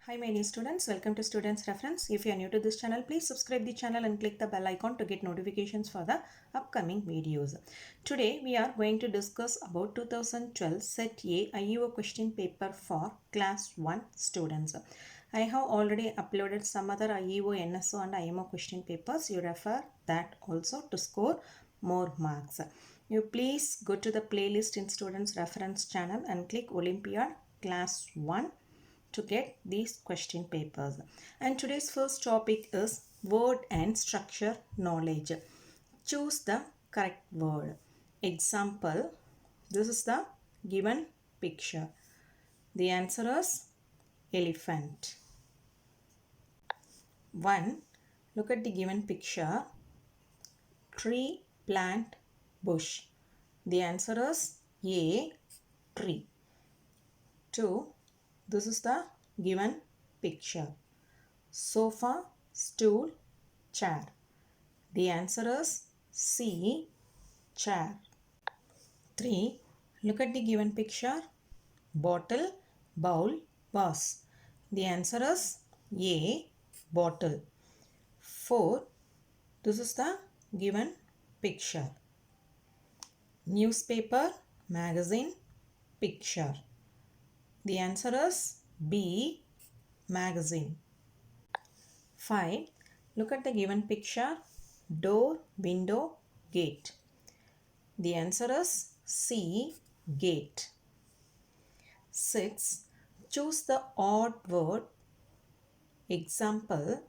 Hi my dear students, welcome to Students Reference. If you are new to this channel, please subscribe the channel and click the bell icon to get notifications for the upcoming videos. Today we are going to discuss about 2012 Set A IEO question paper for Class 1 students. I have already uploaded some other IEO, NSO and IMO question papers. You refer that also to score more marks. You please go to the playlist in Students Reference channel and click Olympiad Class 1 to get these question papers. And today's first topic is word and structure knowledge. Choose the correct word. Example, this is the given picture. The answer is elephant. 1. Look at the given picture. Tree, plant, bush. The answer is A, tree. 2. This is the given picture. Sofa, stool, chair. The answer is C, chair. 3. Look at the given picture. Bottle, bowl, vase. The answer is A, bottle. 4. This is the given picture. Newspaper, magazine, picture. The answer is B, magazine. 5. Look at the given picture. Door, window, gate. The answer is C, gate. 6. Choose the odd word. Example,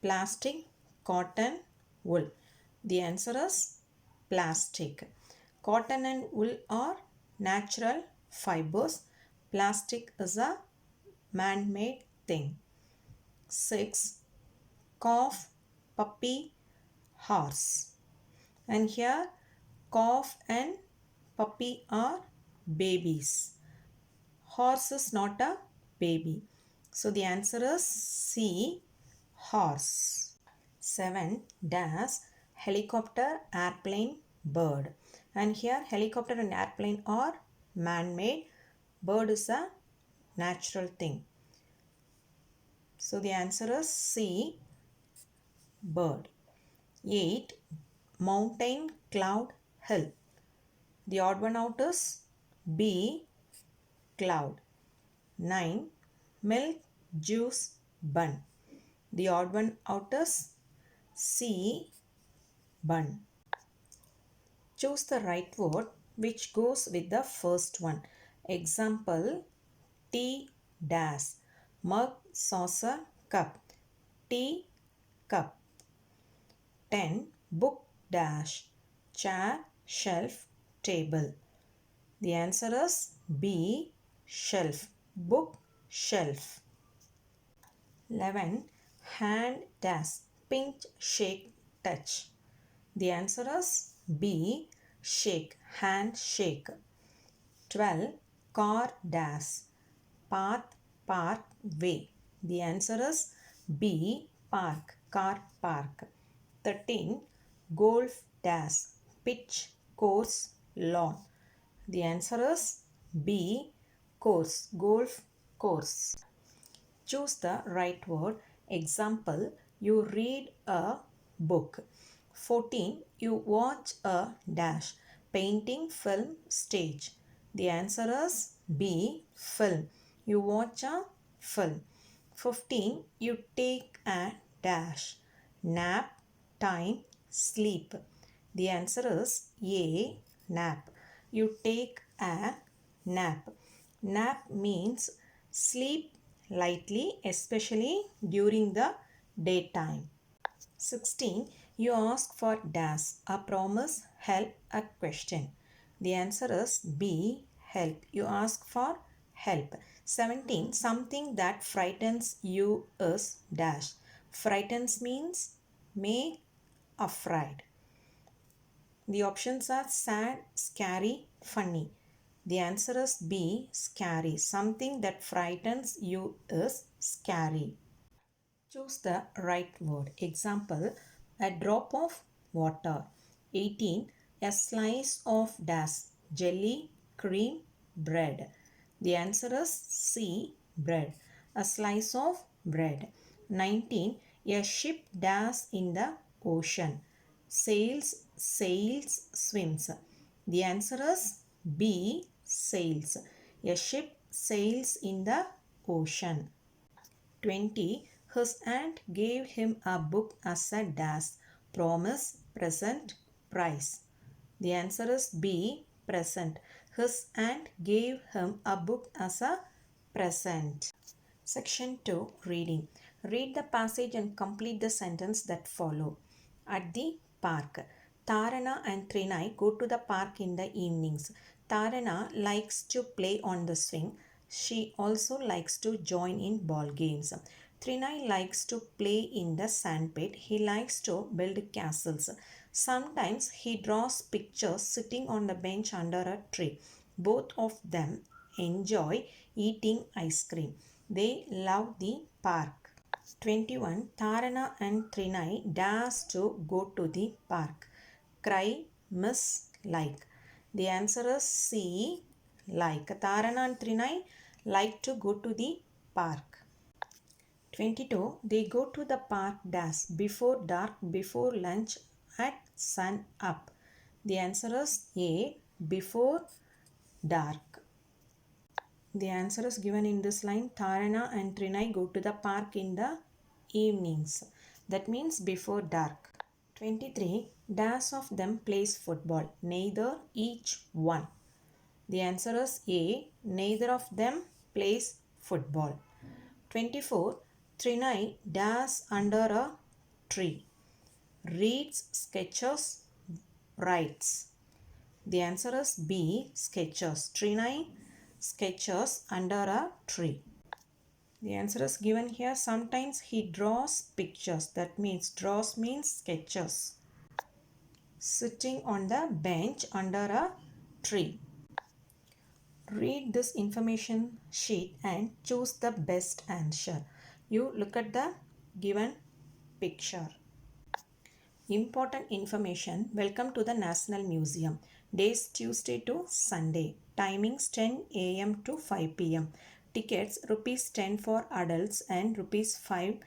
plastic, cotton, wool. The answer is plastic. Cotton and wool are natural fibers. Plastic is a man-made thing. 6. Calf, puppy, horse. And here calf and puppy are babies. Horse is not a baby. So the answer is C, horse. 7. Dash, helicopter, airplane, bird. And here helicopter and airplane are man-made. Bird is a natural thing. So the answer is C, bird. 8. Mountain, cloud, hill. The odd one out is B, cloud. 9. Milk, juice, bun. The odd one out is C, bun. Choose the right word which goes with the first one. Example, tea, dash. Mug, saucer, cup. Tea, cup. 10. Book, dash. Chair, shelf, table. The answer is B, shelf. Book, shelf. 11. Hand, dash. Pinch, shake, touch. The answer is B, shake. Hand, shake. 12. Car, dash. Path, park, way. The answer is B, park. Car, park. 13. Golf, dash. Pitch, course, lawn. The answer is B, course. Golf, course. Choose the right word. Example, you read a book. 14. You watch a dash. Painting, film, stage. The answer is B, film. You watch a film. 15. You take a dash. Nap, time, sleep. The answer is A, nap. You take a nap. Nap means sleep lightly, especially during the daytime. 16. You ask for dash. A promise, help, a question. The answer is B, help. You ask for help. 17. Something that frightens you is dash. Frightens means make afraid. The options are sad, scary, funny. The answer is B, scary. Something that frightens you is scary. Choose the right word. Example, a drop of water. 18. A slice of dash. Jelly, cream, bread. The answer is C, bread. a slice of bread. 19. A ship does in the ocean. Sails, sails, swims. The answer is B. Sails. A ship sails in the ocean. 20. His aunt gave him a book as a dash. Promise, present, prize. The answer is B. Present. His aunt gave him a book as a present. Section 2. Reading. Read the passage and complete the sentence that follow. At the park. Tarana and Trinai go to the park in the evenings. Tarana likes to play on the swing. She also likes to join in ball games. Trinai likes to play in the sandpit. He likes to build castles. Sometimes he draws pictures sitting on the bench under a tree. Both of them enjoy eating ice cream. They love the park. 21. Tarana and Trinai dash to go to the park. Cry, miss, like. The answer is C. Like. Tarana and Trinai like to go to the park. 22. They go to the park dash before dark, before lunch, at sun up. The answer is A. Before dark. The answer is given in this line. Tarana and Trinai go to the park in the evenings. That means before dark. 23. Dash of them plays football. Neither, each one. The answer is A. Neither of them plays football. 24. Trinai dash under a tree. Reads, sketches, writes. The answer is B. Sketches. Trinai sketches under a tree. The answer is given here. Sometimes he draws pictures. That means draws means sketches. Sitting on the bench under a tree. Read this information sheet and choose the best answer. You look at the given picture. Important information. Welcome to the National Museum. Days Tuesday to Sunday. Timings 10 a.m. to 5 p.m. Tickets rupees 10 for adults and rupees 5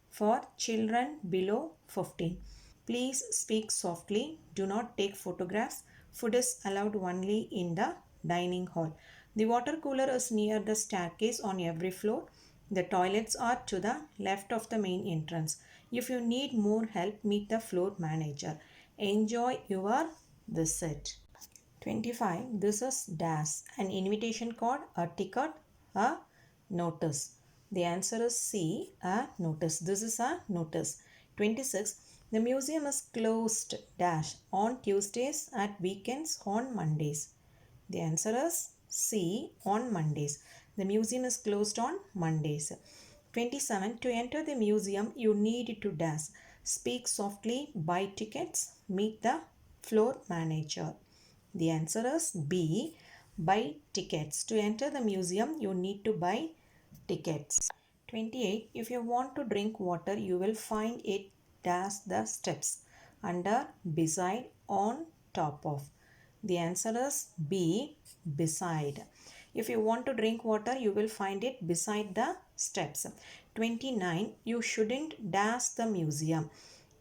for children below 15. Please speak softly. Do not take photographs. Food is allowed only in the dining hall. The water cooler is near the staircase on every floor. The toilets are to the left of the main entrance. If you need more help, meet the floor manager. Enjoy your visit. 25. This is dash. An invitation card, a ticket, a notice. The answer is C. A notice. This is a notice. 26. The museum is closed dash on Tuesdays, at weekends, on Mondays. The answer is C. On Mondays. The museum is closed on Mondays. 27. To enter the museum, you need to dash. Speak softly, buy tickets, meet the floor manager. The answer is B. Buy tickets. To enter the museum, you need to buy tickets. 28. If you want to drink water, you will find it dash the steps. Under, beside, on, top of. The answer is B. Beside. If you want to drink water, you will find it beside the steps. 29. You shouldn't dash the museum.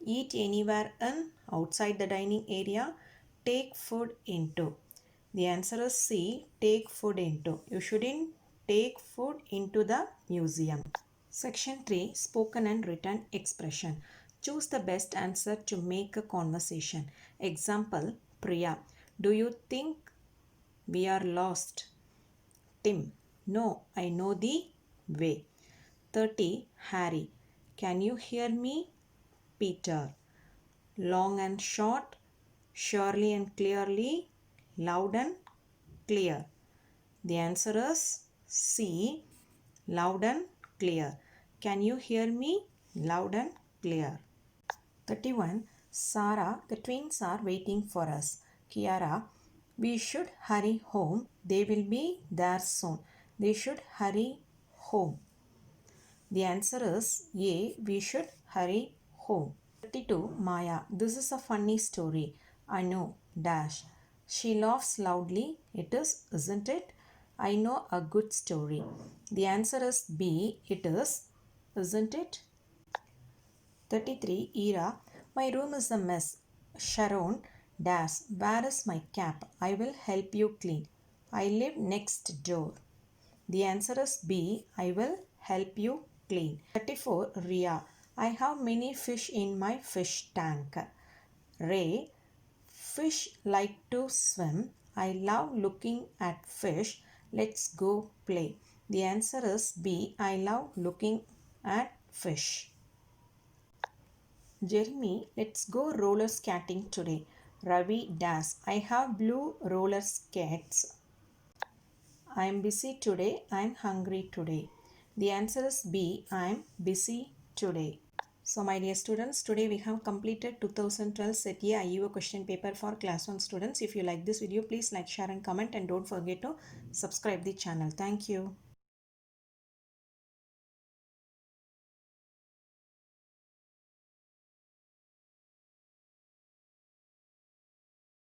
Eat anywhere in, outside the dining area. Take food into. The answer is C. Take food into. You shouldn't take food into the museum. Section 3. Spoken and written expression. Choose the best answer to make a conversation. Example, Priya. Do you think we are lost? Tim. No, I know the way. 30. Harry. Can you hear me? Peter. Long and short, surely and clearly, loud and clear. The answer is C. Loud and clear. Can you hear me? Loud and clear. 31. Sarah, the twins are waiting for us. Kiara, we should hurry home. They will be there soon. They should hurry home. The answer is A. We should hurry home. 32. Maya, this is a funny story. I know, dash. She laughs loudly. It is, isn't it? I know a good story. The answer is B. It is, isn't it? 33. Ira. My room is a mess. Sharon. Dash. Where is my cap? I will help you clean. I live next door. The answer is B. I will help you clean. 34. Ria. I have many fish in my fish tank. Ray. Fish like to swim. I love looking at fish. Let's go play. The answer is B. I love looking at fish. Jeremy, let's go roller skating today. Ravi does. I have blue roller skates. I am busy today. I am hungry today. The answer is B. I am busy today. So my dear students, today we have completed 2012 Set A IEO question paper for class 1 students. If you like this video, please like, share and comment, and don't forget to subscribe the channel. Thank you.